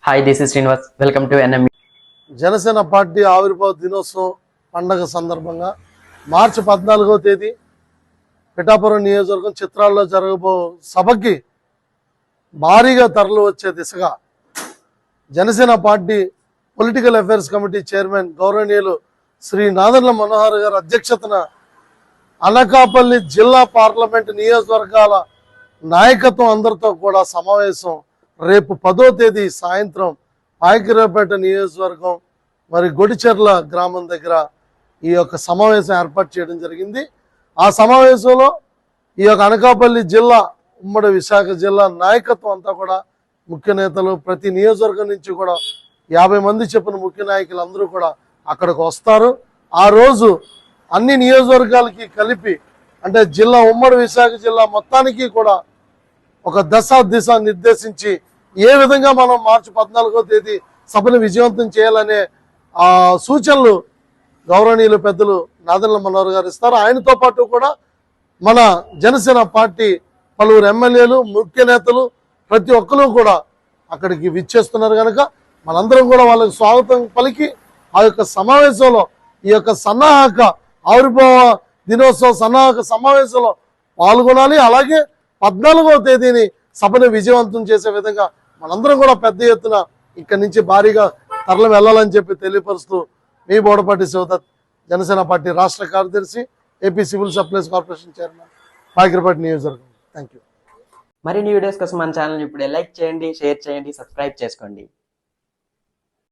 Hi this is Srinivas welcome to NM. Janasena party ఆవిర్భావ దినోత్సవం పండగ సందర్భంగా మార్చి 14వ తేదీ పిఠాపురం నియోజకవర్గం చిత్రాల్లో జరగబో సభకి భారీగా తరలి వచ్చే దిశగా Janasena party political affairs committee chairman గౌరవనీయులు శ్రీ నాదెండ్ల మనోహర్ గారి అధ్యక్షతన అనకాపల్లి జిల్లా పార్లమెంట్ నియోజకవర్గాల నాయకత్వం అందరితో కూడా సమావేశం రేపు 10వ తేదీ సాయంత్రం పాయకరావుపేట నియోజకవర్గం మరి గొడిచెర్ల గ్రామం దగ్గర ఈ యొక్క సమావేశం ఏర్పాటు చేయడం జరిగింది. ఆ సమావేశంలో ఈ యొక్క అనకాపల్లి జిల్లా ఉమ్మడి విశాఖ జిల్లా నాయకత్వం అంతా కూడా ముఖ్య నేతలు ప్రతి నియోజకవర్గం నుంచి కూడా 50 మంది చెప్పిన ముఖ్య నాయకులు అందరూ కూడా అక్కడికి వస్తారు. ఆ రోజు అన్ని నియోజకవర్గాలకి కలిపి అంటే జిల్లా ఉమ్మడి విశాఖ జిల్లా మొత్తానికి కూడా ఒక దిశ నిర్దేశించి ఏ విధంగా మనం మార్చి 14వ తేదీ సభను విజయవంతం చేయాలనే సూచనలు గౌరవనీయులు పెద్దలు నాదెండ్ల మనోహర్ గారు ఇస్తారు. ఆయనతో పాటు కూడా మన జనసేన పార్టీ పలువురు ఎమ్మెల్యేలు ముఖ్య నేతలు ప్రతి ఒక్కరు కూడా అక్కడికి విచ్చేస్తున్నారు కనుక మనందరం కూడా వాళ్ళకి స్వాగతం పలికి ఆ యొక్క సమావేశంలో ఈ యొక్క సన్నాహక ఆవిర్భావ దినోత్సవ సన్నాహక సమావేశంలో పాల్గొనాలి. అలాగే 14వ తేదీని సభను విజయవంతం చేసే విధంగా మనందరం కూడా పెద్ద ఎత్తున ఇక్కడి నుంచి భారీగా తరలి వెళ్ళాలని చెప్పి తెలియపరుస్తూ మీ బోడపాటి శివదత్, జనసేన పార్టీ రాష్ట్ర కార్యదర్శి, AP civil supplies corporation chairman, Payakaraopeta నియోజకవర్గం. Thank you. మరిన్ని వీడియోస్ కోసం మన ఛానల్ ఇప్పుడు లైక్ చేయండి, షేర్ చేయండి, సబ్స్క్రైబ్ చేసుకోండి.